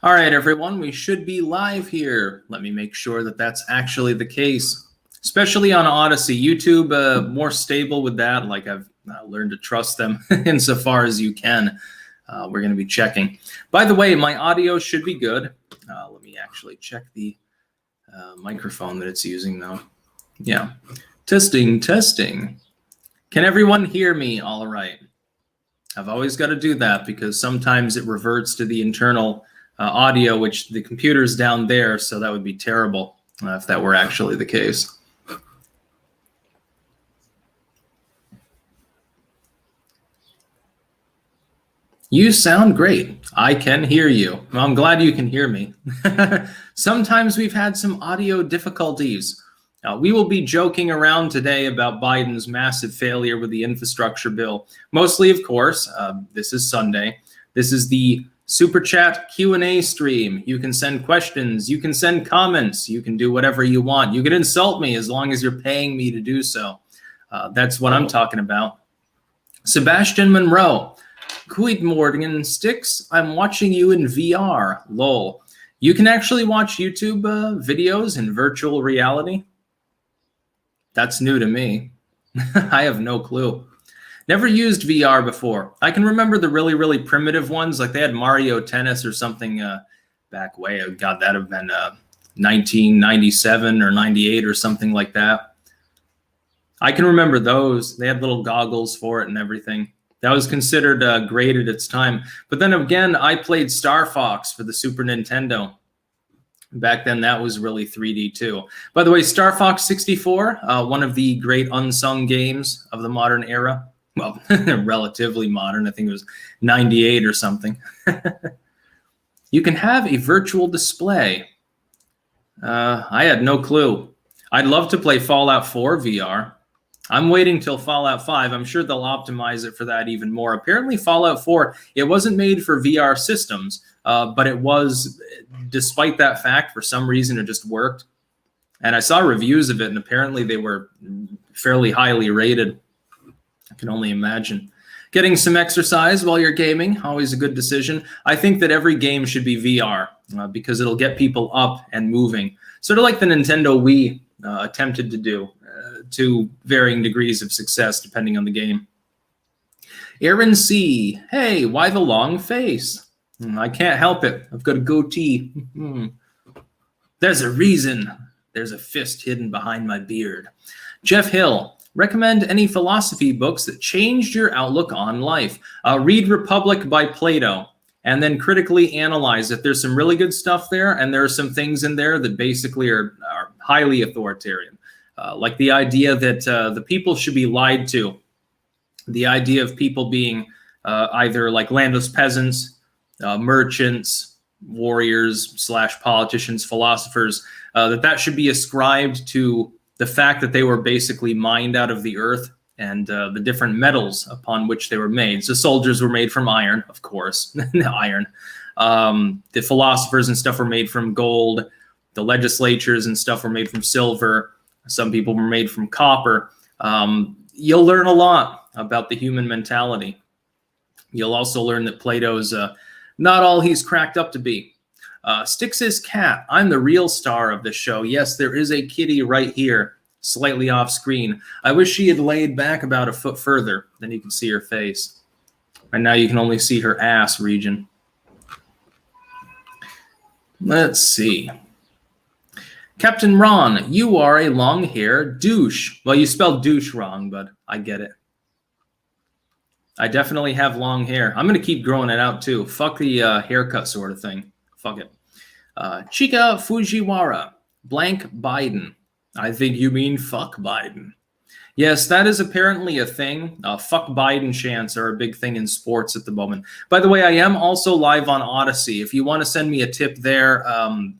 All right, everyone, we should be live here. Let me make sure that that's actually the case, especially on Odyssey. YouTube, more stable with that. Like I've learned to trust them insofar as you can. We're going to be checking. By the way, my audio should be good. Let me actually check the microphone that it's using now. Yeah. Testing. Can everyone hear me all right? I've always got to do that because sometimes it reverts to the internal audio, which the computer's down there, so that would be terrible if that were actually the case. You sound great. I can hear you. Well, I'm glad you can hear me. Sometimes we've had some audio difficulties. We will be joking around today about Biden's massive failure with the infrastructure bill. Mostly, of course, this is Sunday. This is the Superchat Q&A stream. You can send questions. You can send comments. You can do whatever you want. You can insult me as long as you're paying me to do so. That's what I'm talking about. Sebastian Monroe. Good morning, Styx. I'm watching you in VR. Lol. You can actually watch YouTube videos in virtual reality. That's new to me. I have no clue. Never used VR before. I can remember the really, really primitive ones. Like they had Mario Tennis or something back way. God, that have been 1997 or 98 or something like that. I can remember those. They had little goggles for it and everything. That was considered great at its time. But then again, I played Star Fox for the Super Nintendo. Back then, that was really 3D too. By the way, Star Fox 64, one of the great unsung games of the modern era. Well, relatively modern. I think it was 98 or something. You can have a virtual display. I had no clue. I'd love to play Fallout 4 VR. I'm waiting till Fallout 5. I'm sure they'll optimize it for that even more. Apparently, Fallout 4, it wasn't made for VR systems, but it was, despite that fact, for some reason, it just worked. And I saw reviews of it, and apparently they were fairly highly rated. I can only imagine. Getting some exercise while you're gaming, always a good decision. I think that every game should be VR because it'll get people up and moving. Sort of like the Nintendo Wii attempted to do, to varying degrees of success depending on the game. Aaron C. Hey, why the long face? I can't help it. I've got a goatee. There's a reason. There's a fist hidden behind my beard. Jeff Hill. Recommend any philosophy books that changed your outlook on life. Read Republic by Plato and then critically analyze it. There's some really good stuff there, and there are some things in there that basically are highly authoritarian. Like the idea that the people should be lied to. The idea of people being either like landless peasants, merchants, warriors / politicians, philosophers, that should be ascribed to the fact that they were basically mined out of the earth and the different metals upon which they were made. So soldiers were made from iron, of course, iron. The philosophers and stuff were made from gold. The legislatures and stuff were made from silver. Some people were made from copper. You'll learn a lot about the human mentality. You'll also learn that Plato's not all he's cracked up to be. Styx's cat. I'm the real star of the show. Yes, there is a kitty right here, slightly off screen. I wish she had laid back about a foot further, then you can see her face. And now you can only see her ass region. Let's see. Captain Ron, you are a long-haired douche. Well, you spelled douche wrong, but I get it. I definitely have long hair. I'm going to keep growing it out, too. Fuck the haircut sort of thing. Fuck it. Chika Fujiwara, blank Biden. I think you mean fuck Biden. Yes, that is apparently a thing. Fuck Biden chants are a big thing in sports at the moment. By the way, I am also live on Odyssey. If you want to send me a tip there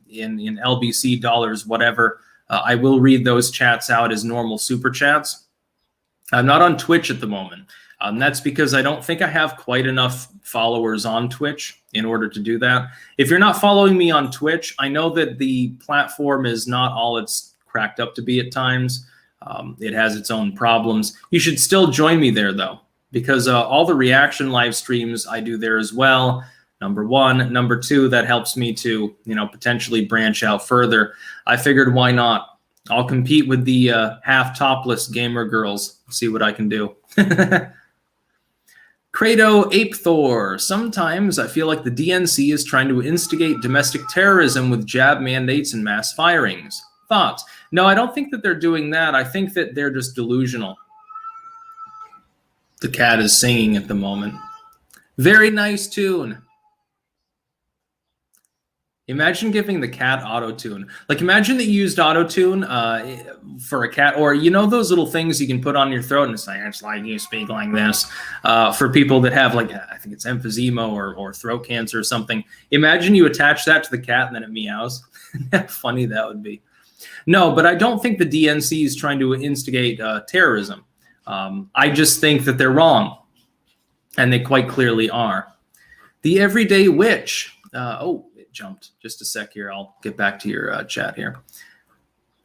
in LBC dollars, whatever, I will read those chats out as normal super chats. I'm not on Twitch at the moment. That's because I don't think I have quite enough followers on Twitch in order to do that. If you're not following me on Twitch, I know that the platform is not all it's cracked up to be at times. It has its own problems. You should still join me there, though, because all the reaction live streams I do there as well. Number one. Number two, that helps me to, potentially branch out further. I figured, why not? I'll compete with the half topless gamer girls. See what I can do. Credo Ape Thor. Sometimes I feel like the DNC is trying to instigate domestic terrorism with jab mandates and mass firings. Thoughts? No, I don't think that they're doing that. I think that they're just delusional. The cat is singing at the moment. Very nice tune. Imagine giving the cat auto-tune. Like, imagine that you used auto-tune for a cat, or those little things you can put on your throat and it's like you speak like this, for people that have, like, I think it's emphysema or throat cancer or something. Imagine you attach that to the cat and then it meows. How funny that would be. No, but I don't think the DNC is trying to instigate terrorism. I just think that they're wrong, and they quite clearly are. The Everyday Witch. Jumped just a sec here. I'll get back to your chat here.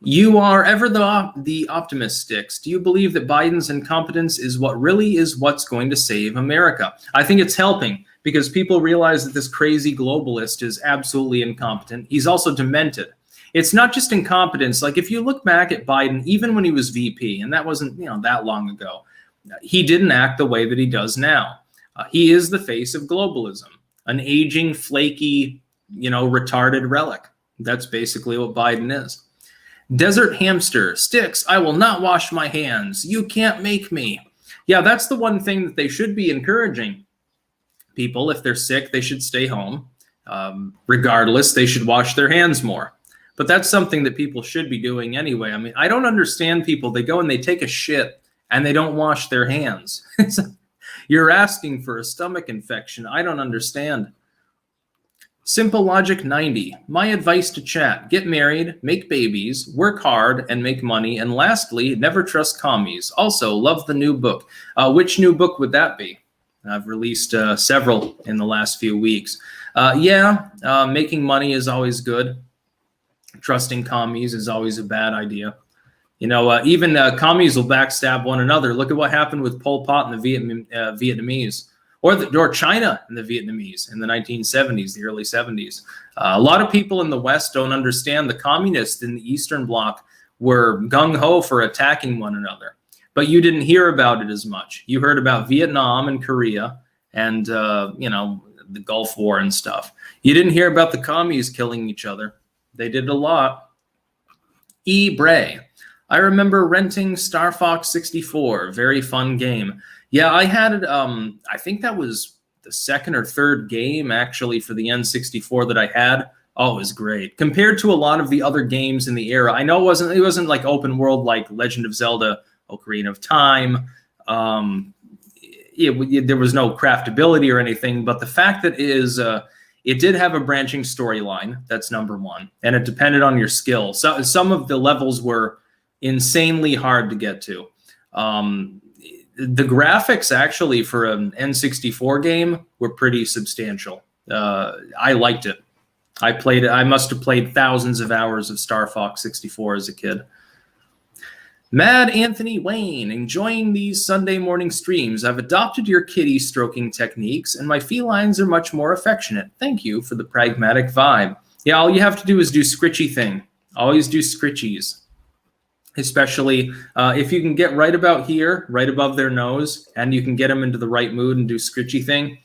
You are ever the optimist, Styx. Do you believe that Biden's incompetence is what's going to save America? I think it's helping, because people realize that this crazy globalist is absolutely incompetent. He's also demented. It's not just incompetence. Like, if you look back at Biden, even when he was VP, and that wasn't that long ago, he didn't act the way that he does now. He is the face of globalism, an aging, flaky, retarded relic. That's basically what Biden is. Desert Hamster. Styx, I will not wash my hands. You can't make me. Yeah, that's the one thing that they should be encouraging people. If they're sick, they should stay home. Regardless, they should wash their hands more. But that's something that people should be doing anyway. I mean, I don't understand people. They go and they take a shit and they don't wash their hands. You're asking for a stomach infection. I don't understand. Simple Logic 90. My advice to chat: get married, make babies, work hard, and make money. And lastly, never trust commies. Also, love the new book. Which new book would that be? I've released several in the last few weeks. Making money is always good. Trusting commies is always a bad idea. Even commies will backstab one another. Look at what happened with Pol Pot and the Vietnamese. Or China and the Vietnamese in the 1970s, the early 70s. A lot of people in the West don't understand the communists in the Eastern Bloc were gung-ho for attacking one another. But you didn't hear about it as much. You heard about Vietnam and Korea and, the Gulf War and stuff. You didn't hear about the commies killing each other. They did a lot. E. Bray. I remember renting Star Fox 64. Very fun game. Yeah, I had it. I think that was the second or third game, actually, for the N64 that I had. Oh, it was great. Compared to a lot of the other games in the era, I know it wasn't like open world like Legend of Zelda, Ocarina of Time. There was no craftability or anything, but the fact that it did have a branching storyline. That's number one, and it depended on your skill. So some of the levels were insanely hard to get to. The graphics actually for an N64 game were pretty substantial. I liked it. I played it. I must have played thousands of hours of Star Fox 64 as a kid. Mad Anthony Wayne, enjoying these Sunday morning streams. I've adopted your kitty stroking techniques, and my felines are much more affectionate. Thank you for the pragmatic vibe. Yeah, all you have to do is do scritchy thing. Always do scritchies. Especially if you can get right about here, right above their nose, and you can get them into the right mood and do scritchy thing,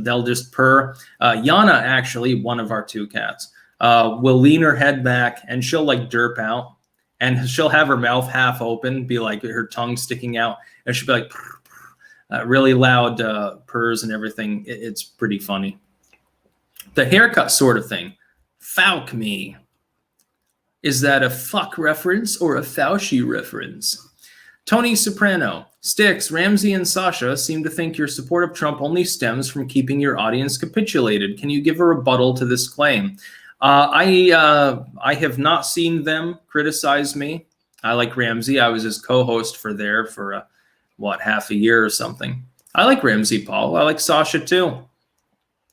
they'll just purr. Yana, actually, one of our two cats, will lean her head back and she'll like derp out, and she'll have her mouth half open, be like her tongue sticking out, and she'll be like purr, purr, really loud purrs and everything. It's pretty funny. The haircut sort of thing. Falk me. Is that a fuck reference or a Fauci reference? Tony Soprano. Styx, Ramsey, and Sasha seem to think your support of Trump only stems from keeping your audience capitulated. Can you give a rebuttal to this claim? I have not seen them criticize me. I like Ramsey. I was his co-host for half a year or something. I like Ramsey, Paul. I like Sasha too.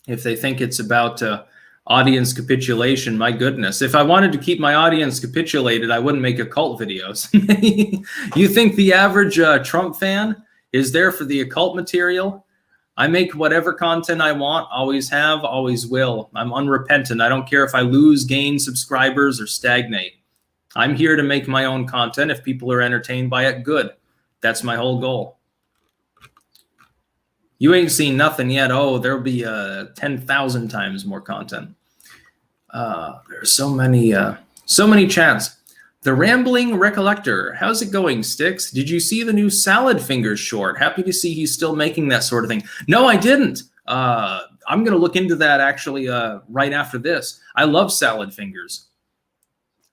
If they think it's about audience capitulation, my goodness. If I wanted to keep my audience capitulated, I wouldn't make occult videos. You think the average Trump fan is there for the occult material? I make whatever content I want, always have, always will. I'm unrepentant. I don't care if I lose, gain subscribers, or stagnate. I'm here to make my own content. If people are entertained by it, good. That's my whole goal. You ain't seen nothing yet. Oh, there'll be 10,000 times more content. There's so many chats. The Rambling Recollector. How's it going, Styx? Did you see the new Salad Fingers short? Happy to see he's still making that sort of thing. No, I didn't. I'm going to look into that actually right after this. I love Salad Fingers.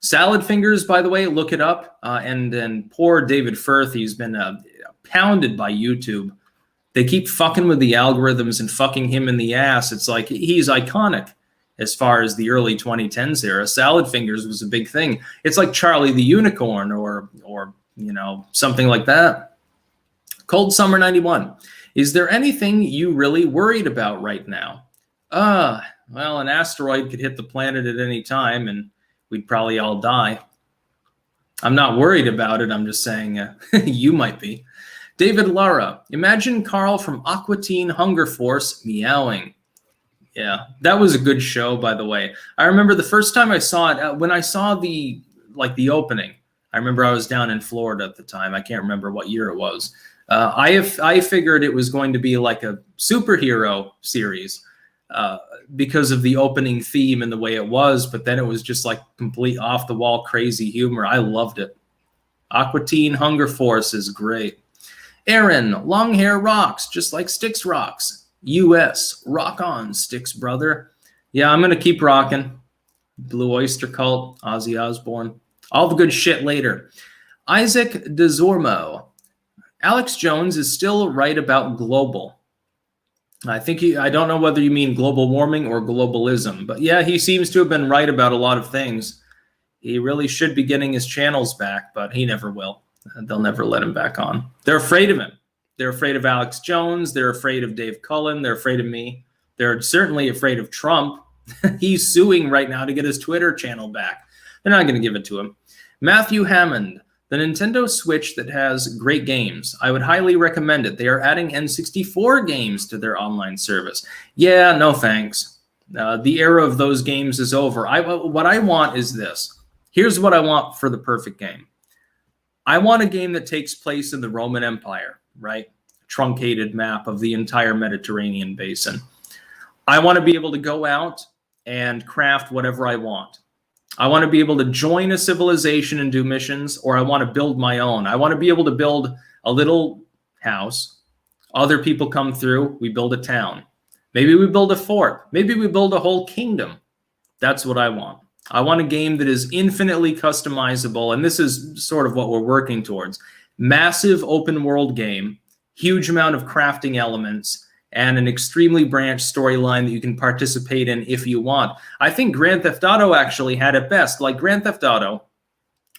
Salad Fingers, by the way, look it up. And poor David Firth, he's been pounded by YouTube. They keep fucking with the algorithms and fucking him in the ass. It's like he's iconic as far as the early 2010s era. Salad Fingers was a big thing. It's like Charlie the Unicorn or you know, something like that. Cold Summer 91. Is there anything you really worried about right now? Well, an asteroid could hit the planet at any time and we'd probably all die. I'm not worried about it. I'm just saying you might be. David Lara. Imagine Carl from Aqua Teen Hunger Force meowing. Yeah, that was a good show, by the way. I remember the first time I saw it, when I saw the opening, I remember I was down in Florida at the time. I can't remember what year it was. I figured it was going to be like a superhero series because of the opening theme and the way it was, but then it was just like complete off-the-wall crazy humor. I loved it. Aqua Teen Hunger Force is great. Aaron, long hair rocks, just like Styx rocks. US, rock on, Styx brother. Yeah, I'm going to keep rocking. Blue Oyster Cult, Ozzy Osbourne. All the good shit later. Isaac DeZormo. Alex Jones is still right about global. I don't know whether you mean global warming or globalism, but yeah, he seems to have been right about a lot of things. He really should be getting his channels back, but he never will. They'll never let him back on. They're afraid of him. They're afraid of Alex Jones. They're afraid of Dave Cullen. They're afraid of me. They're certainly afraid of Trump. He's suing right now to get his Twitter channel back. They're not going to give it to him. Matthew Hammond. The Nintendo Switch that has great games. I would highly recommend it. They are adding N64 games to their online service. Yeah, no thanks. The era of those games is over. What I want is this. Here's what I want for the perfect game. I want a game that takes place in the Roman Empire. Right? Truncated map of the entire Mediterranean basin. I want to be able to go out and craft whatever I want. I want to be able to join a civilization and do missions, or I want to build my own. I want to be able to build a little house. Other people come through. We build a town. Maybe we build a fort. Maybe we build a whole kingdom. That's what I want. I want a game that is infinitely customizable, and this is sort of what we're working towards. Massive open world game, huge amount of crafting elements, and an extremely branched storyline that you can participate in if you want. I think Grand Theft Auto actually had it best. Like Grand Theft Auto,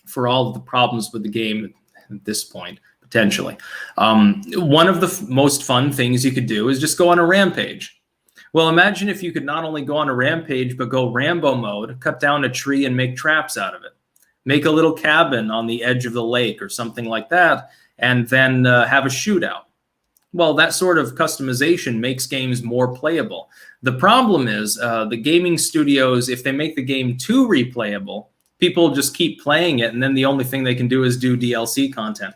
for all of the problems with the game at this point, potentially, one of the most fun things you could do is just go on a rampage. Well, imagine if you could not only go on a rampage, but go Rambo mode, cut down a tree and make traps out of it. Make a little cabin on the edge of the lake or something like that, and then have a shootout. Well, that sort of customization makes games more playable. The problem is the gaming studios, if they make the game too replayable, people just keep playing it, and then the only thing they can do is do DLC content.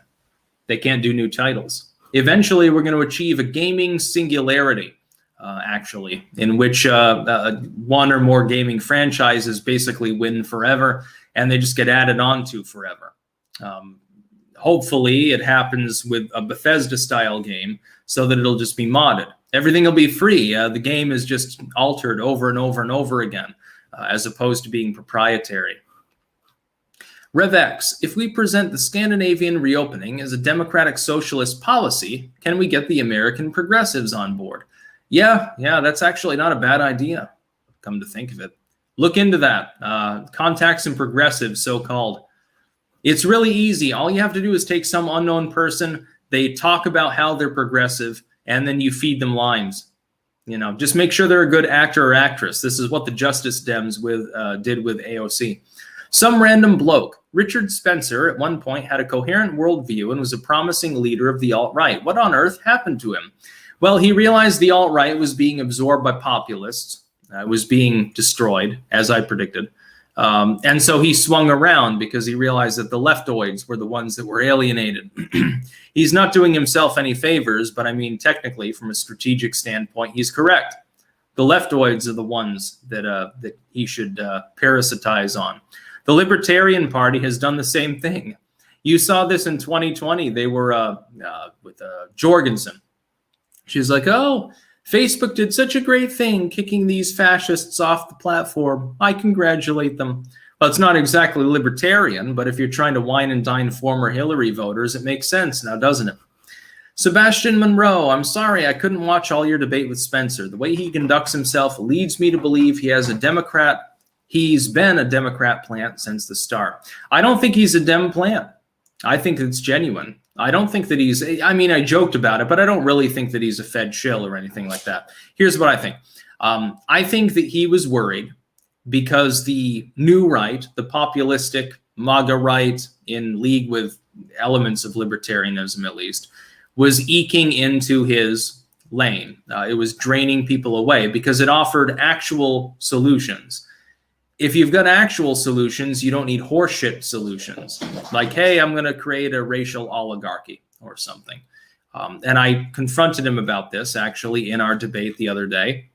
They can't do new titles. Eventually, we're going to achieve a gaming singularity, actually, in which one or more gaming franchises basically win forever, and they just get added on to forever. Hopefully, it happens with a Bethesda-style game so that it'll just be modded. Everything will be free. The game is just altered over and over and over again, as opposed to being proprietary. RevX, if we present the Scandinavian reopening as a democratic socialist policy, can we get the American progressives on board? Yeah, that's actually not a bad idea, come to think of it. Look into that. Contacts and progressives, so-called. It's really easy. All you have to do is take some unknown person, they talk about how they're progressive, and then you feed them lines. You know, just make sure they're a good actor or actress. This is what the Justice Dems did with AOC. Some random bloke. Richard Spencer at one point had a coherent worldview and was a promising leader of the alt-right. What on earth happened to him? Well, he realized the alt-right was being absorbed by populists, was being destroyed, as I predicted. And so he swung around because he realized that the leftoids were the ones that were alienated. He's not doing himself any favors, but I mean, technically, from a strategic standpoint, he's correct. The leftoids are the ones that he should parasitize on. The Libertarian Party has done the same thing. You saw this in 2020. They were with Jorgensen. She's like, oh, Facebook did such a great thing kicking these fascists off the platform. I congratulate them. Well, it's not exactly libertarian, but if you're trying to wine and dine former Hillary voters, it makes sense now, doesn't it? Sebastian Monroe, I'm sorry I couldn't watch all your debate with Spencer. The way he conducts himself leads me to believe he's been a Democrat plant since the start. I don't think he's a Dem plant. I think it's genuine. I don't think that I joked about it, but I don't really think that he's a Fed shill or anything like that. Here's what I think. I think that he was worried because the new right, the populistic MAGA right in league with elements of libertarianism at least, was eking into his lane. It was draining people away because it offered actual solutions. If you've got actual solutions, you don't need horseshit solutions. Like, hey, I'm going to create a racial oligarchy or something. And I confronted him about this actually in our debate the other day,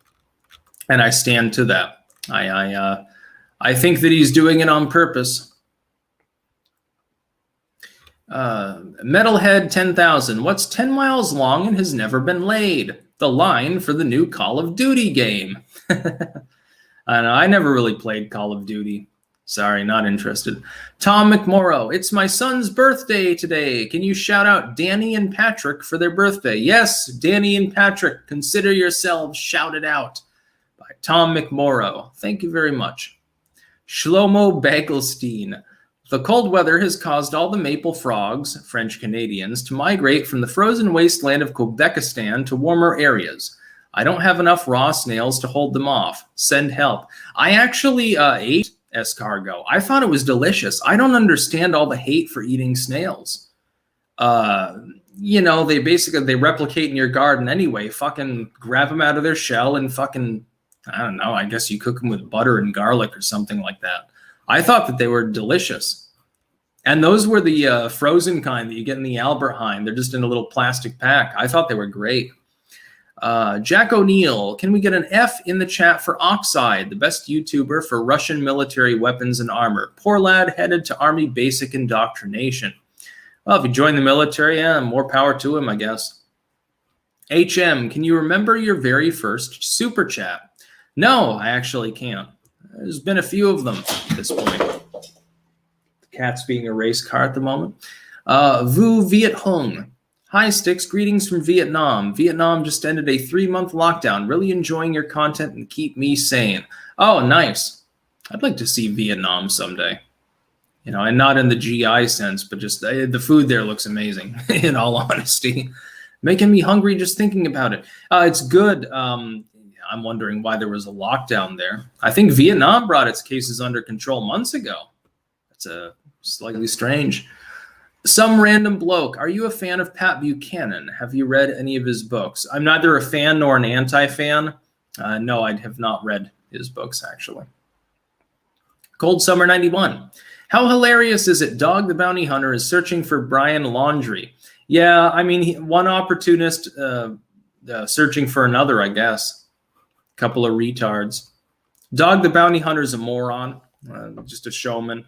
and I stand to that. I think that he's doing it on purpose. Metalhead 10,000. What's 10 miles long and has never been laid? The line for the new Call of Duty game. I never really played Call of Duty. Sorry, not interested. Tom McMorrow, it's my son's birthday today. Can you shout out Danny and Patrick for their birthday? Yes, Danny and Patrick, consider yourselves shouted out by Tom McMorrow. Thank you very much. Shlomo Bagelstein, the cold weather has caused all the maple frogs, French Canadians, to migrate from the frozen wasteland of Quebecistan to warmer areas. I don't have enough raw snails to hold them off. Send help. I actually ate escargot. I thought it was delicious. I don't understand all the hate for eating snails. They replicate in your garden anyway. Fucking grab them out of their shell and fucking, I don't know, I guess you cook them with butter and garlic or something like that. I thought that they were delicious. And those were the frozen kind that you get in the Albert Heijn. They're just in a little plastic pack. I thought they were great. Jack O'Neill, can we get an F in the chat for Oxide, the best YouTuber for Russian military weapons and armor? Poor lad headed to Army basic indoctrination. Well, if he joined the military, yeah, more power to him, I guess. HM, can you remember your very first super chat? No, I actually can't. There's been a few of them at this point. The cat's being a race car at the moment. Vu Viet Hong. Hi, Styx. Greetings from Vietnam. Vietnam just ended a 3-month lockdown. Really enjoying your content and keep me sane. Oh, nice. I'd like to see Vietnam someday. And not in the GI sense, but just the food there looks amazing, in all honesty. Making me hungry just thinking about it. It's good. I'm wondering why there was a lockdown there. I think Vietnam brought its cases under control months ago. That's slightly strange. Some random bloke. Are you a fan of Pat Buchanan? Have you read any of his books? I'm neither a fan nor an anti-fan. No, I have not read his books, actually. Cold Summer 91. How hilarious is it? Dog the Bounty Hunter is searching for Brian Laundrie. Yeah, I mean, one opportunist searching for another, I guess. Couple of retards. Dog the Bounty Hunter is a moron. Just a showman.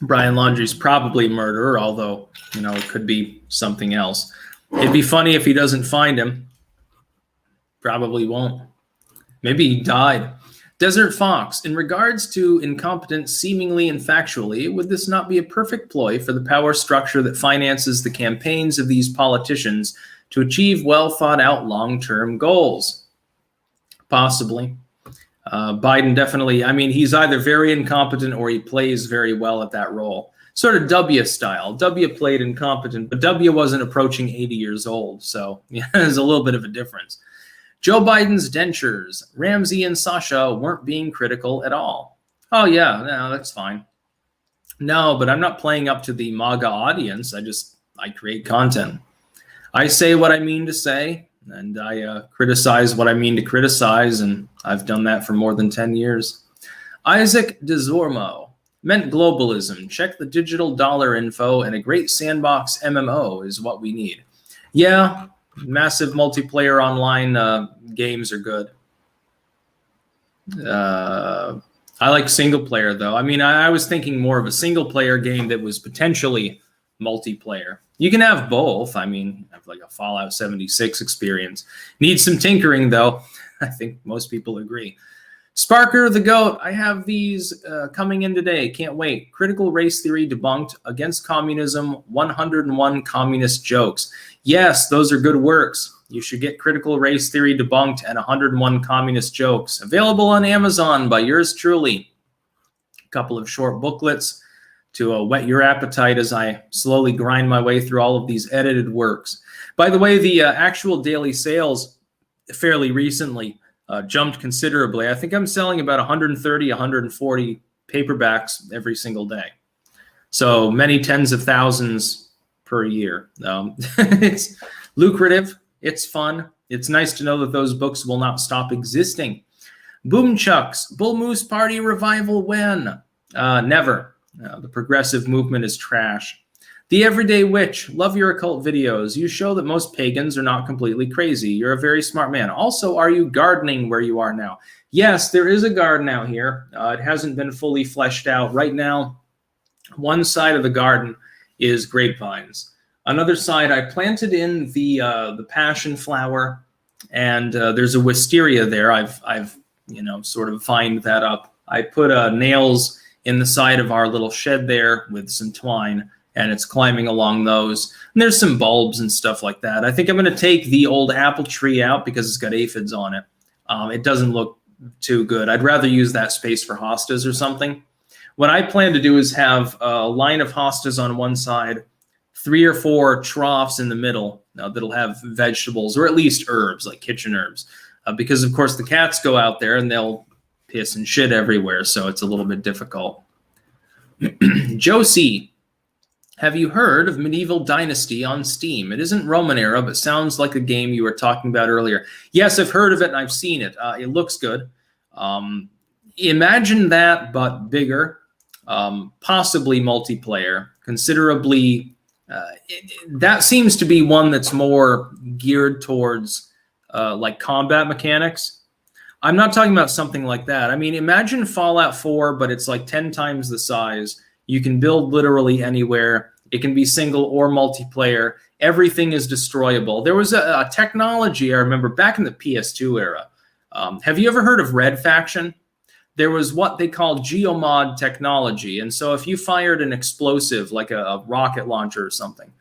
Brian Laundrie's probably a murderer, although, it could be something else. It'd be funny if he doesn't find him. Probably won't. Maybe he died. Desert Fox, in regards to incompetence seemingly and factually, would this not be a perfect ploy for the power structure that finances the campaigns of these politicians to achieve well-thought-out long-term goals? Possibly. Biden definitely, he's either very incompetent or he plays very well at that role. Sort of W style. W played incompetent, but W wasn't approaching 80 years old. So yeah, there's a little bit of a difference. Joe Biden's dentures. Ramsey and Sasha weren't being critical at all. Oh yeah, no, that's fine. No, but I'm not playing up to the MAGA audience. I create content. I say what I mean to say, and I criticize what I mean to criticize, and I've done that for more than 10 years. Isaac DeZormo. Meant globalism. Check the digital dollar info, and a great sandbox MMO is what we need. Yeah, massive multiplayer online games are good. I like single player, though. I mean, I was thinking more of a single player game that was potentially multiplayer. You can have both. I mean, have like a Fallout 76 experience. Needs some tinkering, though. I think most people agree. Sparker the Goat, I have these coming in today. Can't wait. Critical race theory debunked, against communism, 101 communist jokes. Yes, those are good works. You should get critical race theory debunked and 101 communist jokes. Available on Amazon by yours truly. A couple of short booklets to whet your appetite as I slowly grind my way through all of these edited works. By the way, the actual daily sales fairly recently jumped considerably. I think I'm selling about 130, 140 paperbacks every single day. So many tens of thousands per year. It's lucrative. It's fun. It's nice to know that those books will not stop existing. Boomchucks, Bull Moose Party revival when? Never. The progressive movement is trash. The Everyday Witch, love your occult videos. You show that most pagans are not completely crazy. You're a very smart man. Also, are you gardening where you are now? Yes, there is a garden out here. It hasn't been fully fleshed out. Right now, one side of the garden is grapevines. Another side, I planted in the passion flower, and there's a wisteria there. I've sort of vined that up. I put nails in the side of our little shed there with some twine, and it's climbing along those. And there's some bulbs and stuff like that. I think I'm going to take the old apple tree out because it's got aphids on it. It doesn't look too good. I'd rather use that space for hostas or something. What I plan to do is have a line of hostas on one side, 3 or 4 troughs in the middle that'll have vegetables or at least herbs, like kitchen herbs. Because, of course, the cats go out there and they'll piss and shit everywhere, so it's a little bit difficult. Josie. Have you heard of Medieval Dynasty on Steam? It isn't Roman era, but sounds like a game you were talking about earlier. Yes, I've heard of it and I've seen it. It looks good. Imagine that, but bigger, possibly multiplayer, considerably. That seems to be one that's more geared towards like combat mechanics. I'm not talking about something like that. I mean, imagine Fallout 4, but it's like 10 times the size. You can build literally anywhere. It can be single or multiplayer. Everything is destroyable. There was a technology I remember back in the PS2 era. Have you ever heard of Red Faction? There was what they called geomod technology. And so if you fired an explosive, like a rocket launcher or something,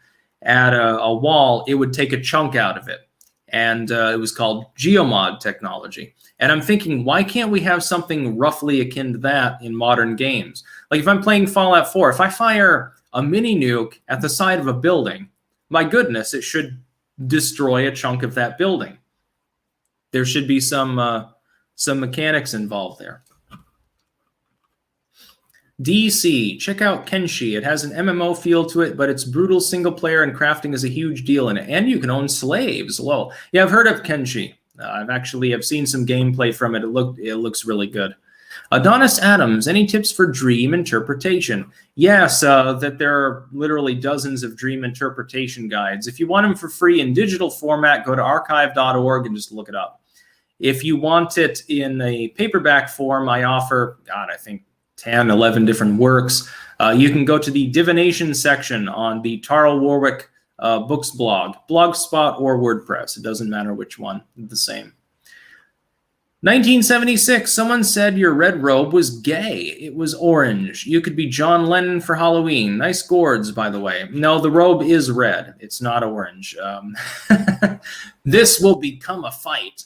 at a wall, it would take a chunk out of it. And it was called geomod technology. And I'm thinking, why can't we have something roughly akin to that in modern games? Like if I'm playing Fallout 4, if I fire a mini nuke at the side of a building, my goodness, it should destroy a chunk of that building. There should be some mechanics involved there. DC, check out Kenshi. It has an MMO feel to it, but it's brutal single player and crafting is a huge deal in it. And you can own slaves. Well, yeah, I've heard of Kenshi. I've seen some gameplay from it. It looks really good. Adonis Adams, any tips for dream interpretation? Yes, that there are literally dozens of dream interpretation guides. If you want them for free in digital format, go to archive.org and just look it up. If you want it in a paperback form, I offer, I think 10, 11 different works. You can go to the divination section on the Tarl Warwick Books blog, Blogspot or WordPress. It doesn't matter which one, the same. 1976, someone said your red robe was gay. It was orange. You could be John Lennon for Halloween. Nice gourds, by the way. No, the robe is red. It's not orange. This will become a fight.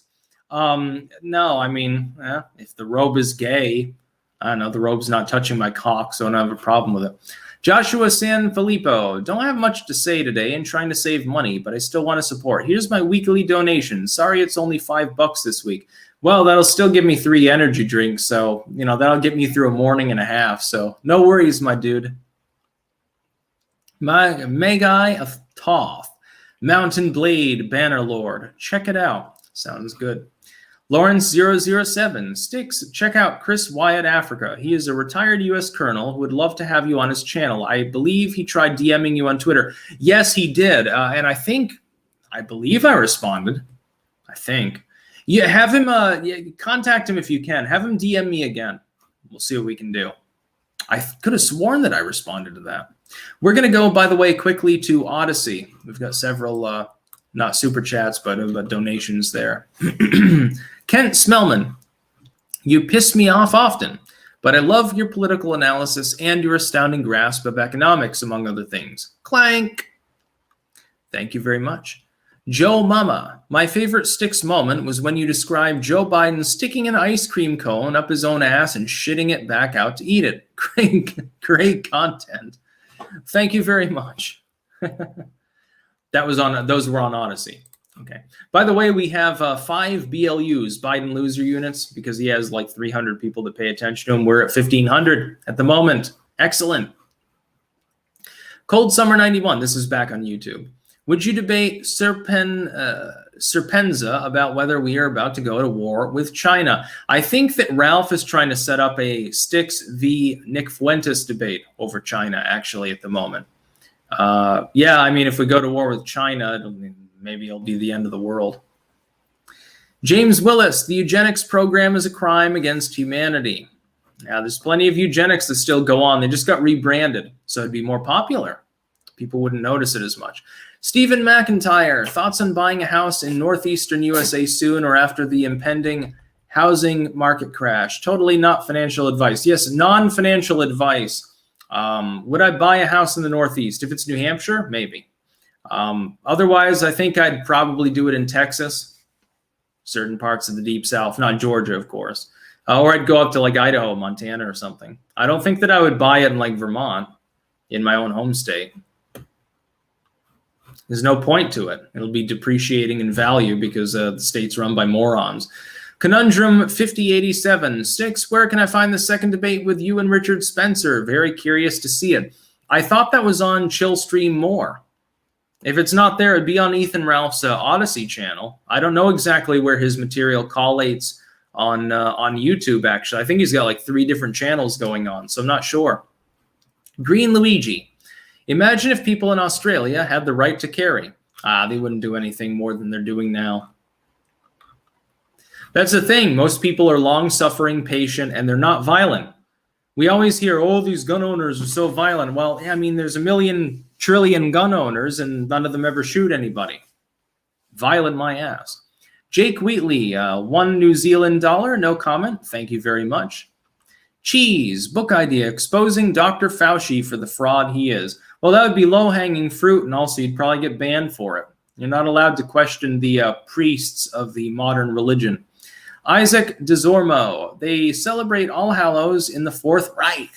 No, I mean, if the robe is gay, I don't know, the robe's not touching my cock, so I don't have a problem with it. Joshua San Filippo, don't have much to say today and trying to save money, but I still want to support. Here's my weekly donation. Sorry it's only $5 this week. Well, that'll still give me 3 energy drinks, so, that'll get me through a morning and a half, so no worries, my dude. My Magai of Toth. Mountain Blade Bannerlord. Check it out. Sounds good. Lawrence007. Styx, check out Chris Wyatt Africa. He is a retired U.S. colonel who would love to have you on his channel. I believe he tried DMing you on Twitter. Yes, he did. And I believe I responded. I think. Yeah, have him, contact him if you can. Have him DM me again. We'll see what we can do. I could have sworn that I responded to that. We're going to go, by the way, quickly to Odyssey. We've got several, not super chats, but donations there. Kent Smellman, you piss me off often, but I love your political analysis and your astounding grasp of economics, among other things. Clank. Thank you very much. Joe Mama, my favorite Styx moment was when you described Joe Biden sticking an ice cream cone up his own ass and shitting it back out to eat it. Great content. Thank you very much. Those were on Odyssey. Okay. By the way, we have 5 BLUs, Biden loser units, because he has like 300 people that pay attention to him. We're at 1,500 at the moment. Excellent. Cold Summer 91. This is back on YouTube. Would you debate Serpenza about whether we are about to go to war with China? I think that Ralph is trying to set up a Styx v. Nick Fuentes debate over China, actually, at the moment. Yeah, I mean, if we go to war with China, maybe it'll be the end of the world. James Willis, the eugenics program is a crime against humanity. Now, there's plenty of eugenics that still go on. They just got rebranded, so it'd be more popular. People wouldn't notice it as much. Stephen McIntyre, thoughts on buying a house in northeastern USA soon or after the impending housing market crash? Totally not financial advice. Yes, non-financial advice. Would I buy a house in the Northeast? If it's New Hampshire, maybe. Otherwise, I think I'd probably do it in Texas, certain parts of the Deep South, not Georgia, of course. Or I'd go up to like Idaho, Montana or something. I don't think that I would buy it in like Vermont, in my own home state. There's no point to it. It'll be depreciating in value because the state's run by morons. Conundrum 5087. Styx, where can I find the second debate with you and Richard Spencer? Very curious to see it. I thought that was on Chill Stream More. If it's not there, it'd be on Ethan Ralph's Odyssey channel. I don't know exactly where his material collates on YouTube, actually. I think he's got like 3 different channels going on, so I'm not sure. Green Luigi. Imagine if people in Australia had the right to carry. They wouldn't do anything more than they're doing now. That's the thing. Most people are long-suffering, patient, and they're not violent. We always hear, oh, these gun owners are so violent. Well, I mean, there's a million trillion gun owners, and none of them ever shoot anybody. Violent my ass. Jake Wheatley, $1 New Zealand dollar, no comment. Thank you very much. Cheese, book idea, exposing Dr. Fauci for the fraud he is. Well, that would be low-hanging fruit, and also you'd probably get banned for it. You're not allowed to question the priests of the modern religion. Isaac DeZormo, they celebrate All Hallows in the Fourth Reich.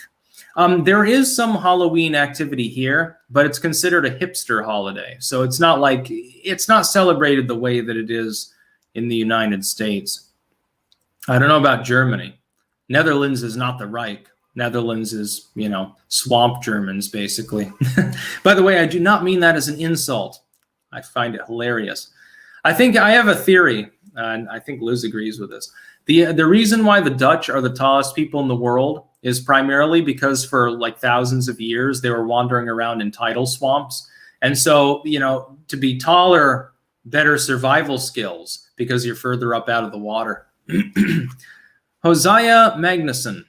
There is some Halloween activity here, but it's considered a hipster holiday. So it's not celebrated the way that it is in the United States. I don't know about Germany. Netherlands is not the Reich. Netherlands is, swamp Germans, basically. By the way, I do not mean that as an insult. I find it hilarious. I have a theory, and I think Liz agrees with this. The reason why the Dutch are the tallest people in the world is primarily because for like thousands of years, they were wandering around in tidal swamps. And so, to be taller, better survival skills because you're further up out of the water. Hosea Magnuson.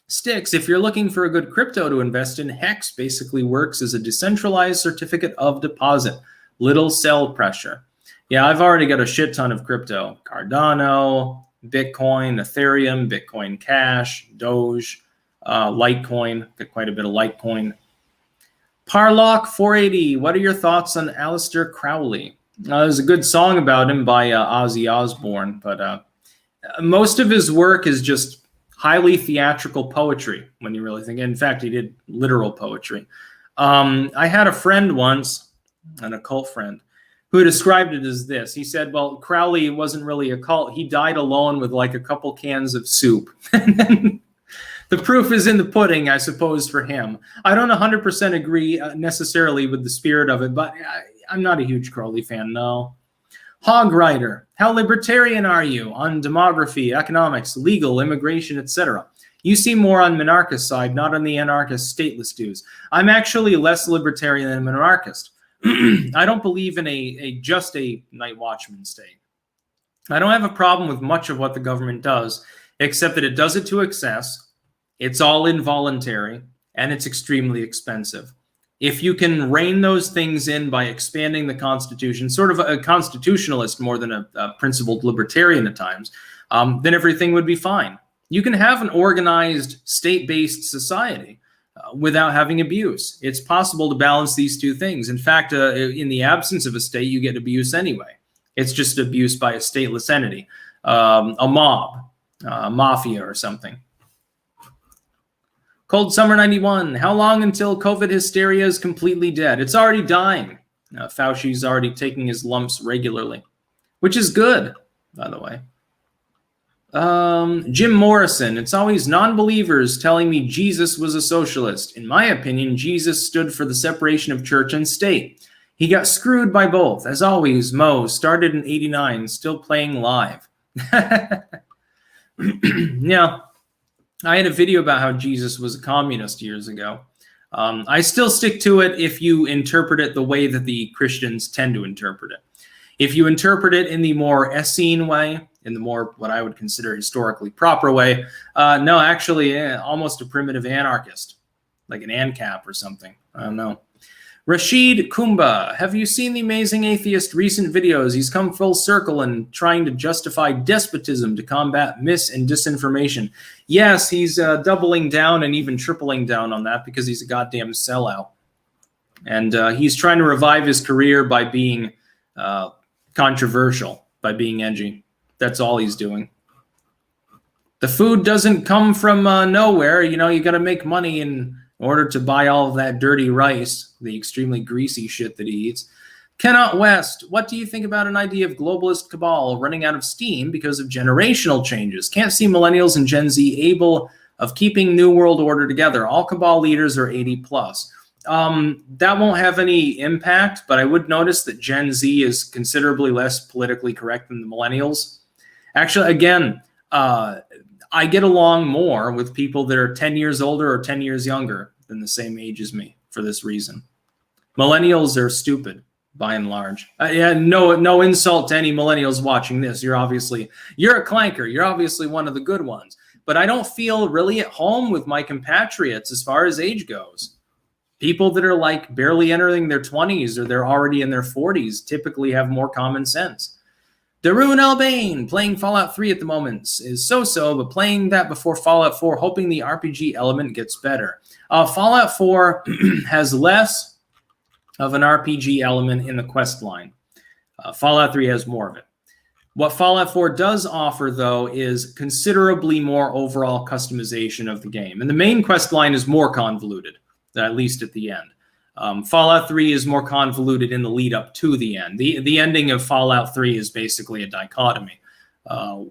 Styx, if you're looking for a good crypto to invest in, Hex basically works as a decentralized certificate of deposit. Little sell pressure. Yeah, I've already got a shit ton of crypto. Cardano, Bitcoin, Ethereum, Bitcoin Cash, Doge, Litecoin. Got quite a bit of Litecoin. Parlock 480. What are your thoughts on Aleister Crowley? There's a good song about him by Ozzy Osbourne, but most of his work is just highly theatrical poetry when you really think. In fact, he did literal poetry. I had a friend once, an occult friend, who described it as this. He said, well, Crowley wasn't really a cult. He died alone with like a couple cans of soup. And then the proof is in the pudding, I suppose, for him. I don't 100% agree necessarily with the spirit of it, but I'm not a huge Crowley fan, no. Hog Rider, how libertarian are you on demography, economics, legal, immigration, etc.? You seem more on monarchist side, not on the anarchist stateless dues. I'm actually less libertarian than a monarchist. I don't believe in just a night watchman state. I don't have a problem with much of what the government does, except that it does it to excess, it's all involuntary, and it's extremely expensive. If you can rein those things in by expanding the Constitution, sort of a constitutionalist more than a principled libertarian at times, then everything would be fine. You can have an organized state-based society without having abuse. It's possible to balance these two things. In fact, in the absence of a state, you get abuse anyway. It's just abuse by a stateless entity, a mob, mafia or something. Cold Summer 91, how long until COVID hysteria is completely dead? It's already dying. Fauci's already taking his lumps regularly, which is good, by the way. Jim Morrison, it's always non-believers telling me Jesus was a socialist. In my opinion, Jesus stood for the separation of church and state. He got screwed by both. As always, Mo started in '89, still playing live. Yeah, I had a video about how Jesus was a communist years ago. I still stick to it if you interpret it the way that the Christians tend to interpret it. If you interpret it in the more Essene way, in the more what I would consider historically proper way, no, actually, almost a primitive anarchist, like an ANCAP or something. I don't know. Rashid Kumba, have you seen the Amazing Atheist recent videos? He's come full circle and trying to justify despotism to combat mis and disinformation. Yes, he's doubling down and even tripling down on that because he's a goddamn sellout. And he's trying to revive his career by being controversial, by being edgy. That's all he's doing. The food doesn't come from nowhere. You know, you got to make money in order to buy all of that dirty rice, the extremely greasy shit that he eats. Kenneth West, what do you think about an idea of globalist cabal running out of steam because of generational changes? Can't see millennials and Gen Z able of keeping New World Order together. All cabal leaders are 80 plus. That won't have any impact, but I would notice that Gen Z is considerably less politically correct than the millennials. Actually, again, I get along more with people that are 10 years older or 10 years younger than the same age as me for this reason. Millennials are stupid, by and large. Yeah, no insult to any millennials watching this. You're a clanker. You're obviously one of the good ones. But I don't feel really at home with my compatriots as far as age goes. People that are like barely entering their 20s or they're already in their 40s typically have more common sense. Darun Albane, playing Fallout 3 at the moment is so-so, but playing that before Fallout 4, hoping the RPG element gets better. Fallout 4 has less of an RPG element in the quest line. Fallout 3 has more of it. What Fallout 4 does offer, though, is considerably more overall customization of the game. And the main quest line is more convoluted, at least at the end. Fallout 3 is more convoluted in the lead up to the end. The ending of Fallout 3 is basically a dichotomy,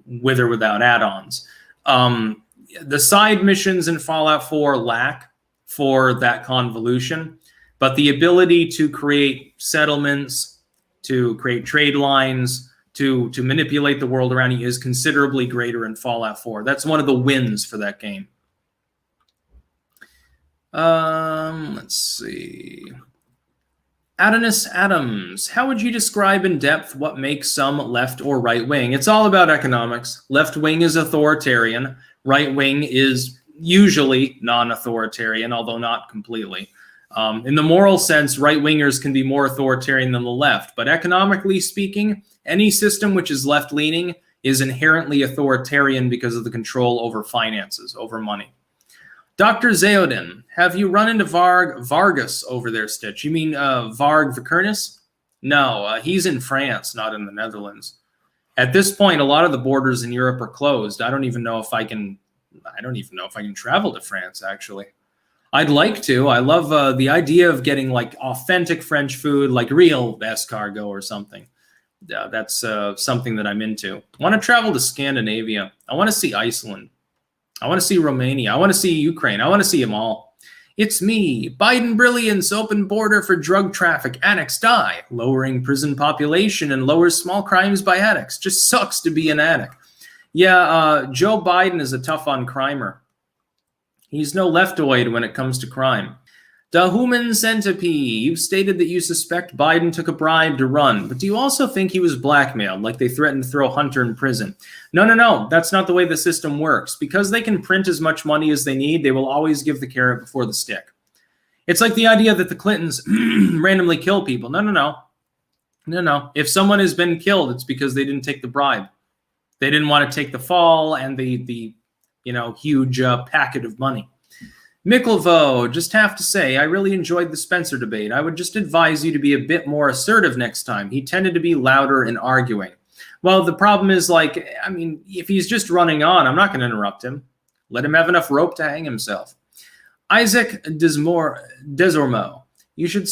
with or without add-ons. The side missions in Fallout 4 lack for that convolution, but the ability to create settlements, to create trade lines, to manipulate the world around you is considerably greater in Fallout 4. That's one of the wins for that game. Let's see. Adonis Adams, how would you describe in depth what makes some left or right wing? It's all about economics. Left wing is authoritarian. Right wing is usually non-authoritarian, although not completely. In the moral sense, right wingers can be more authoritarian than the left. But economically speaking, any system which is left leaning is inherently authoritarian because of the control over finances, over money. Dr. Zeodin, have you run into Vargas over there, Stitch? You mean Varg Vikernes? No, he's in France, not in the Netherlands. At this point, a lot of the borders in Europe are closed. I don't even know if I can travel to France, actually. I'd like to. I love the idea of getting like authentic French food, like real escargot or something. That's something that I'm into. I want to travel to Scandinavia. I want to see Iceland. I want to see Romania. I want to see Ukraine. I want to see them all. It's me. Biden brilliance, open border for drug traffic, addicts die. Lowering prison population and lowers small crimes by addicts. Just sucks to be an addict. Yeah, Joe Biden is a tough-on-crimer. He's no leftoid when it comes to crime. The Human Centipede, you've stated that you suspect Biden took a bribe to run, but do you also think he was blackmailed, like they threatened to throw Hunter in prison? No, that's not the way the system works. Because they can print as much money as they need, they will always give the carrot before the stick. It's like the idea that the Clintons randomly kill people. No. If someone has been killed, it's because they didn't take the bribe. They didn't want to take the fall and the huge packet of money. Mickelvo, just have to say, I really enjoyed the Spencer debate. I would just advise you to be a bit more assertive next time. He tended to be louder in arguing. Well, the problem is, if he's just running on, I'm not going to interrupt him. Let him have enough rope to hang himself. Isaac Desormeaux, you should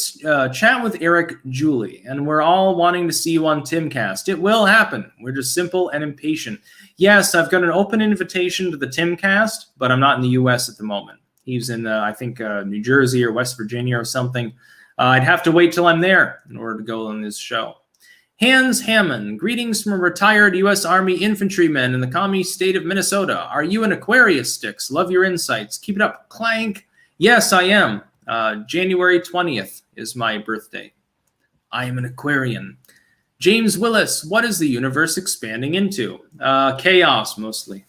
chat with Eric Julie, and we're all wanting to see you on Timcast. It will happen. We're just simple and impatient. Yes, I've got an open invitation to the Timcast, but I'm not in the U.S. at the moment. He's in, New Jersey or West Virginia or something. I'd have to wait till I'm there in order to go on this show. Hans Hammond, greetings from a retired U.S. Army infantryman in the communist state of Minnesota. Are you an Aquarius, Styx? Love your insights. Keep it up. Clank. Yes, I am. January 20th is my birthday. I am an Aquarian. James Willis, what is the universe expanding into? Chaos, mostly.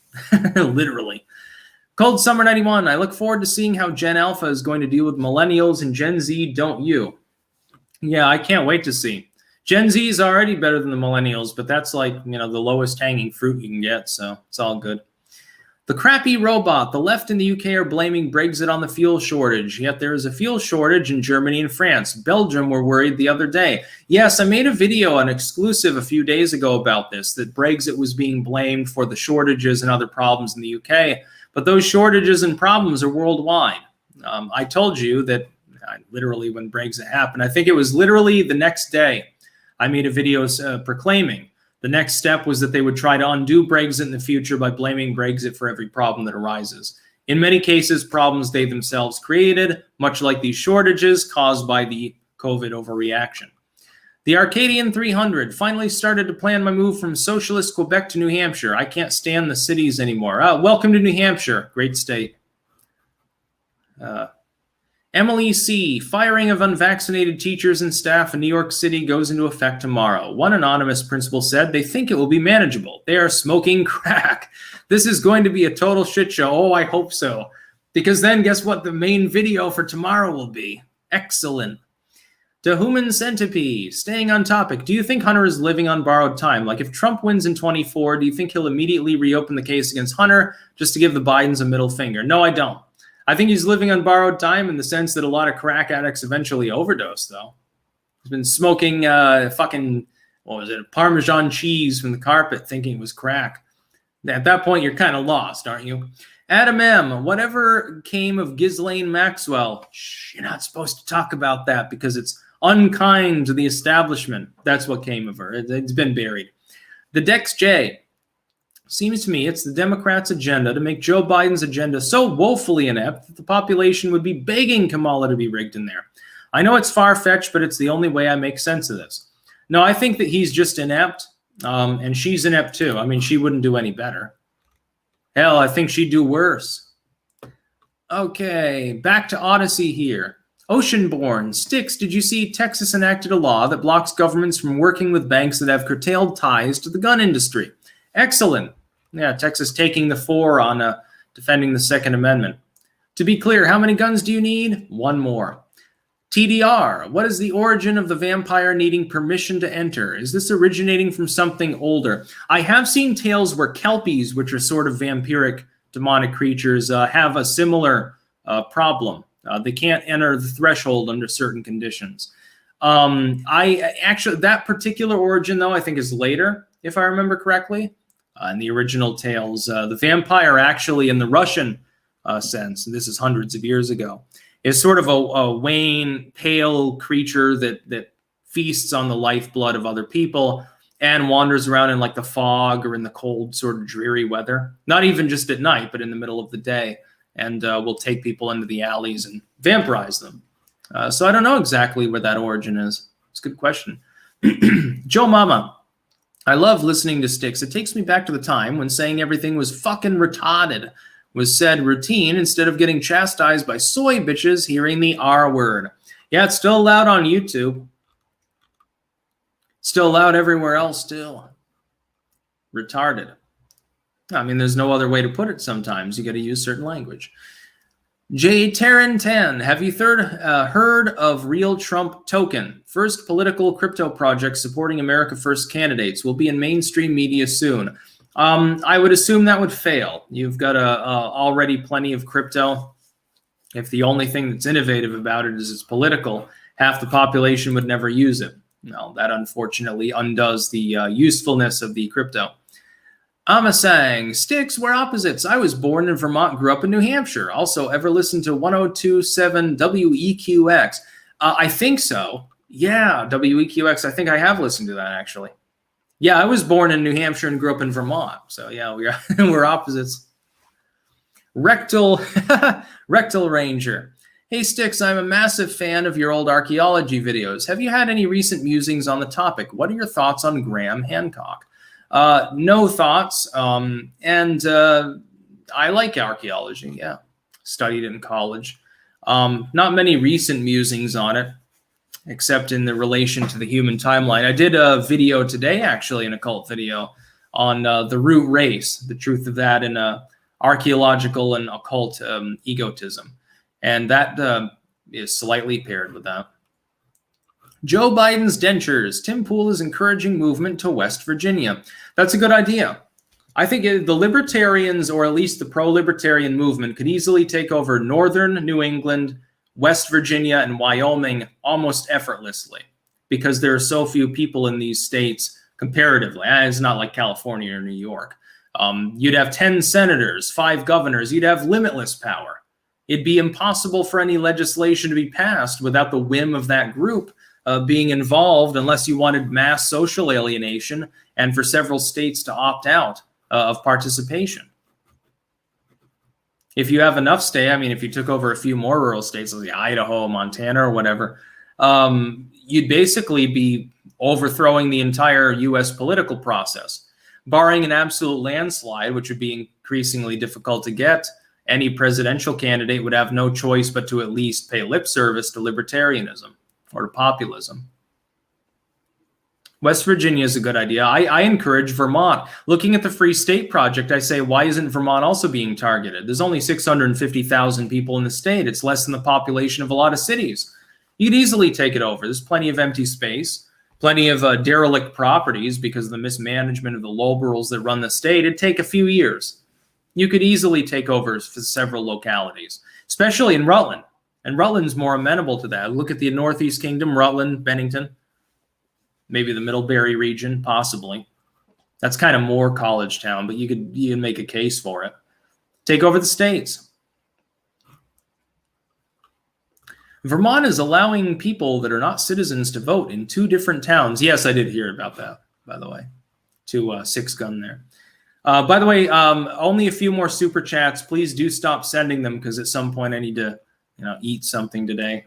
Literally. Cold Summer 91, I look forward to seeing how Gen Alpha is going to deal with millennials and Gen Z, don't you? Yeah, I can't wait to see. Gen Z is already better than the millennials, but that's the lowest hanging fruit you can get, so it's all good. The crappy robot, the left in the UK are blaming Brexit on the fuel shortage, yet there is a fuel shortage in Germany and France. Belgium were worried the other day. Yes, I made a video, an exclusive a few days ago about this, that Brexit was being blamed for the shortages and other problems in the UK. But those shortages and problems are worldwide. I told you that literally when Brexit happened, I think it was literally the next day, I made a video proclaiming the next step was that they would try to undo Brexit in the future by blaming Brexit for every problem that arises. In many cases, problems they themselves created, much like these shortages caused by the COVID overreaction. The Arcadian 300 finally started to plan my move from socialist Quebec to New Hampshire. I can't stand the cities anymore. Welcome to New Hampshire. Great state. Emily C. Firing of unvaccinated teachers and staff in New York City goes into effect tomorrow. One anonymous principal said they think it will be manageable. They are smoking crack. This is going to be a total shit show. Oh, I hope so. Because then guess what the main video for tomorrow will be? Excellent. The Human Centipede, staying on topic, do you think Hunter is living on borrowed time? Like if Trump wins in 24, do you think he'll immediately reopen the case against Hunter just to give the Bidens a middle finger? No, I don't. I think he's living on borrowed time in the sense that a lot of crack addicts eventually overdose, though. He's been smoking Parmesan cheese from the carpet thinking it was crack. At that point, you're kind of lost, aren't you? Adam M., whatever came of Ghislaine Maxwell, you're not supposed to talk about that because it's unkind to the establishment. That's what came of her. It's been buried. The Dex J. Seems to me it's the Democrats' agenda to make Joe Biden's agenda so woefully inept that the population would be begging Kamala to be rigged in there. I know it's far-fetched, but it's the only way I make sense of this. No, I think that he's just inept, and she's inept too. I mean, she wouldn't do any better. Hell, I think she'd do worse. Okay, back to Odyssey here. Oceanborn, Styx, did you see Texas enacted a law that blocks governments from working with banks that have curtailed ties to the gun industry? Excellent. Yeah, Texas taking the fore on defending the Second Amendment. To be clear, how many guns do you need? One more. TDR, what is the origin of the vampire needing permission to enter? Is this originating from something older? I have seen tales where kelpies, which are sort of vampiric demonic creatures, have a similar problem. They can't enter the threshold under certain conditions. That particular origin, though, I think is later, if I remember correctly. In the original tales, the vampire actually, in the Russian sense, and this is hundreds of years ago, is sort of a wan, pale creature that feasts on the lifeblood of other people and wanders around in like the fog or in the cold, sort of dreary weather. Not even just at night, but in the middle of the day. and will take people into the alleys and vampirize them. So I don't know exactly where that origin is. It's a good question. Joe Mama, I love listening to Styx. It takes me back to the time when saying everything was fucking retarded was said routine instead of getting chastised by soy bitches hearing the R word. Yeah, it's still allowed on YouTube. Still allowed everywhere else still. Retarded. I mean, there's no other way to put it sometimes. You got to use certain language. J. Terran 10, have you heard of Real Trump Token? First political crypto project supporting America First candidates. Will be in mainstream media soon. I would assume that would fail. You've got already plenty of crypto. If the only thing that's innovative about it is it's political, half the population would never use it. No, that unfortunately undoes the usefulness of the crypto. Amasang, Styx, we're opposites. I was born in Vermont, grew up in New Hampshire. Also, ever listened to 102.7 WEQX? I think so. Yeah, WEQX. I think I have listened to that, actually. Yeah, I was born in New Hampshire and grew up in Vermont. So, yeah, we're opposites. Rectal Ranger. Hey, Styx, I'm a massive fan of your old archaeology videos. Have you had any recent musings on the topic? What are your thoughts on Graham Hancock? No thoughts. I like archaeology. Yeah. Studied it in college. Not many recent musings on it, except in the relation to the human timeline. I did a video today, actually, an occult video on the root race, the truth of that in archaeological and occult egotism. And that is slightly paired with that. Joe Biden's dentures. Tim Pool is encouraging movement to West Virginia. That's a good idea. I think the libertarians, or at least the pro-libertarian movement, could easily take over northern New England, West Virginia, and Wyoming almost effortlessly because there are so few people in these states comparatively. It's not like California or New York. You'd have 10 senators, 5 governors. You'd have limitless power. It'd be impossible for any legislation to be passed without the whim of that group being involved, unless you wanted mass social alienation and for several states to opt out of participation. If you have enough states, I mean, if you took over a few more rural states like Idaho, Montana, or whatever, you'd basically be overthrowing the entire U.S. political process. Barring an absolute landslide, which would be increasingly difficult to get, any presidential candidate would have no choice but to at least pay lip service to libertarianism or to populism. West Virginia is a good idea. I encourage Vermont. Looking at the Free State Project, I say, why isn't Vermont also being targeted? There's only 650,000 people in the state. It's less than the population of a lot of cities. You could easily take it over. There's plenty of empty space, plenty of derelict properties because of the mismanagement of the liberals that run the state. It'd take a few years. You could easily take over for several localities, especially in Rutland. And Rutland's more amenable to that. Look at the Northeast Kingdom, Rutland, Bennington, maybe the Middlebury region, possibly. That's kind of more college town, but you could make a case for it. Take over the states. Vermont is allowing people that are not citizens to vote in 2 different towns. Yes, I did hear about that, by the way. 6 gun there. By the way, only a few more super chats. Please do stop sending them because at some point I need to eat something today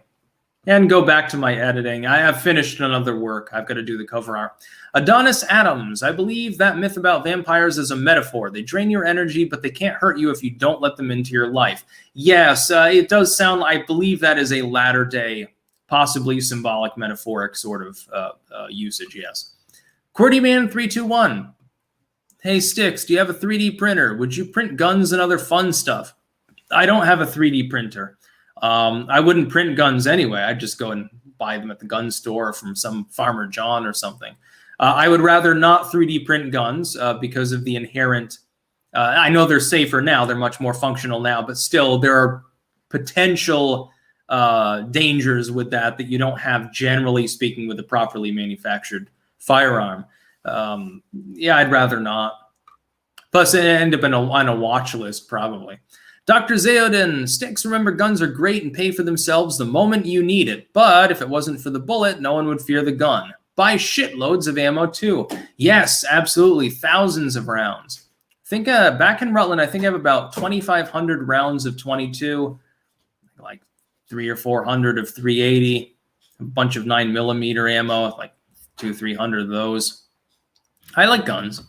and go back to my editing. I have finished another work. I've got to do the cover art. Adonis Adams. I believe that myth about vampires is a metaphor. They drain your energy, but they can't hurt you if you don't let them into your life. Yes, it does sound, I believe that is a latter day, possibly symbolic, metaphoric sort of usage, yes. QWERTYMAN321. Hey, Styx, do you have a 3D printer? Would you print guns and other fun stuff? I don't have a 3D printer. I wouldn't print guns anyway. I'd just go and buy them at the gun store from some Farmer John or something. I would rather not 3D print guns because of the inherent, I know they're safer now. They're much more functional now, but still there are potential dangers with that you don't have, generally speaking, with a properly manufactured firearm. Yeah, I'd rather not. Plus, it end up on a watch list, probably. Dr. Zeodin, Styx, remember, guns are great and pay for themselves the moment you need it. But if it wasn't for the bullet, no one would fear the gun. Buy shitloads of ammo, too. Yes, absolutely. Thousands of rounds. think back in Rutland, I think I have about 2,500 rounds of 22, like 300 or 400 of 380, a bunch of 9mm ammo, like 200-300 of those. I like guns.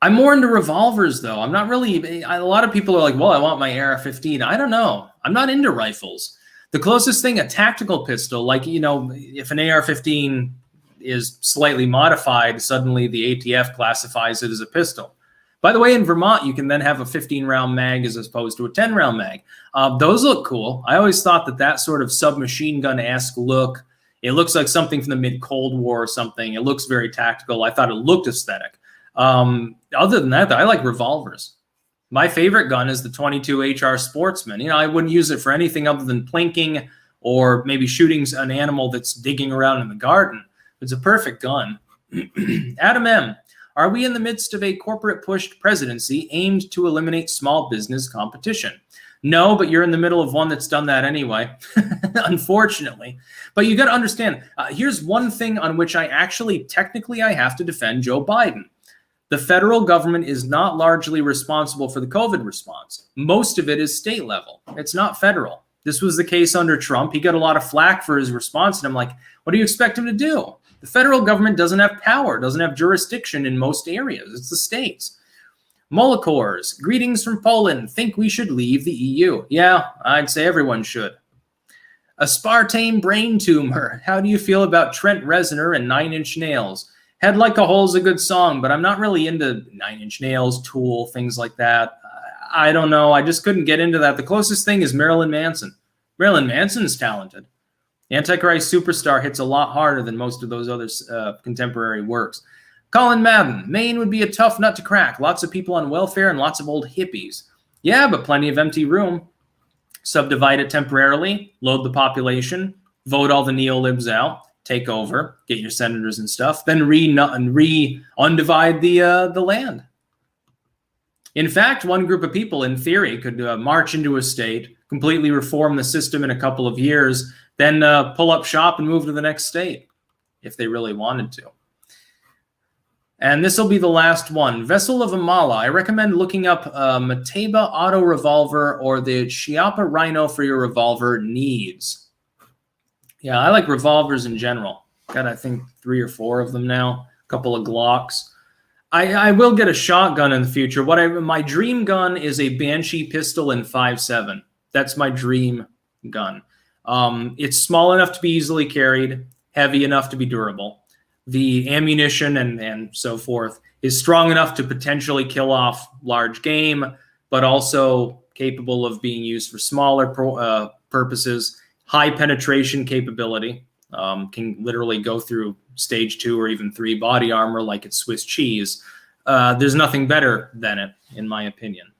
I'm more into revolvers, though. I'm not really. A lot of people are like, well, I want my AR-15. I don't know. I'm not into rifles. The closest thing, a tactical pistol, like, if an AR-15 is slightly modified, suddenly the ATF classifies it as a pistol. By the way, in Vermont, you can then have a 15-round mag as opposed to a 10-round mag. Those look cool. I always thought that sort of submachine gun-esque look, it looks like something from the mid-Cold War or something. It looks very tactical. I thought it looked aesthetic. Other than that, I like revolvers. My favorite gun is the 22 HR Sportsman. I wouldn't use it for anything other than plinking or maybe shooting an animal that's digging around in the garden. It's a perfect gun. Adam M., are we in the midst of a corporate-pushed presidency aimed to eliminate small business competition? No, but you're in the middle of one that's done that anyway, unfortunately. But you got to understand, here's one thing on which I have to defend Joe Biden. The federal government is not largely responsible for the COVID response. Most of it is state level. It's not federal. This was the case under Trump. He got a lot of flack for his response, and I'm like, what do you expect him to do? The federal government doesn't have power, doesn't have jurisdiction in most areas. It's the states. Molokors, greetings from Poland. Think we should leave the EU. Yeah, I'd say everyone should. Aspartame brain tumor. How do you feel about Trent Reznor and Nine Inch Nails? Head Like a Hole's a good song, but I'm not really into Nine Inch Nails, Tool, things like that. I don't know. I just couldn't get into that. The closest thing is Marilyn Manson. Marilyn Manson's talented. Antichrist Superstar hits a lot harder than most of those other contemporary works. Colin Madden, Maine would be a tough nut to crack. Lots of people on welfare and lots of old hippies. Yeah, but plenty of empty room. Subdivide it temporarily, load the population, vote all the neolibs out, take over, get your senators and stuff, then undivide the land. In fact, one group of people, in theory, could march into a state, completely reform the system in a couple of years, then pull up shop and move to the next state, if they really wanted to. And this will be the last one. Vessel of Amala. I recommend looking up Mateba Auto Revolver or the Chiappa Rhino for your revolver needs. Yeah, I like revolvers in general. Got, I think, 3 or 4 of them now. A couple of Glocks. I will get a shotgun in the future. My dream gun is a Banshee pistol in 5.7. That's my dream gun. It's small enough to be easily carried, heavy enough to be durable. The ammunition and so forth is strong enough to potentially kill off large game, but also capable of being used for smaller purposes. High penetration capability, can literally go through stage 2 or even 3 body armor like it's Swiss cheese. There's nothing better than it, in my opinion.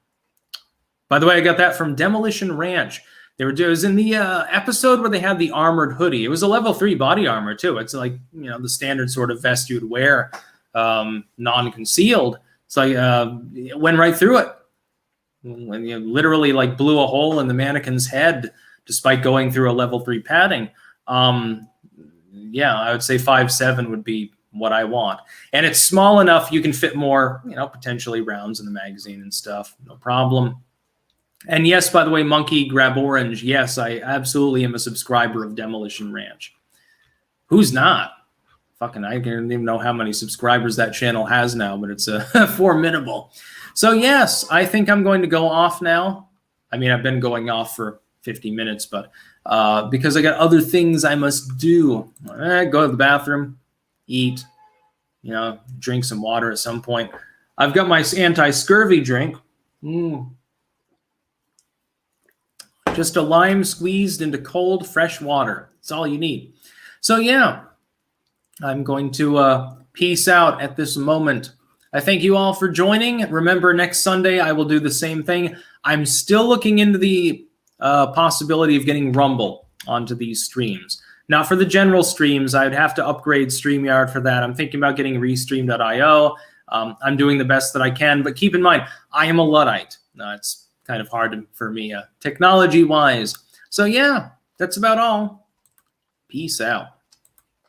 By the way, I got that from Demolition Ranch. It was in the episode where they had the armored hoodie. It was a level 3 body armor too. It's like, the standard sort of vest you'd wear, non-concealed. It's like it went right through it. And you literally like blew a hole in the mannequin's head despite going through a level 3 padding. Yeah, I would say 5.7 would be what I want. And it's small enough you can fit more, potentially rounds in the magazine and stuff. No problem. And yes, by the way, Monkey Grab Orange, yes, I absolutely am a subscriber of Demolition Ranch. Who's not? Fucking, I don't even know how many subscribers that channel has now, but it's formidable. So yes, I think I'm going to go off now. I mean, I've been going off for 50 minutes, but because I got other things I must do. Go to the bathroom, eat, drink some water at some point. I've got my anti-scurvy drink. Just a lime squeezed into cold, fresh water. That's all you need. So yeah, I'm going to peace out at this moment. I thank you all for joining. Remember, next Sunday, I will do the same thing. I'm still looking into the possibility of getting Rumble onto these streams. Now, for the general streams, I'd have to upgrade StreamYard for that. I'm thinking about getting Restream.io. I'm doing the best that I can, but keep in mind, I am a Luddite. It's kind of hard for me technology-wise. So yeah, that's about all. Peace out.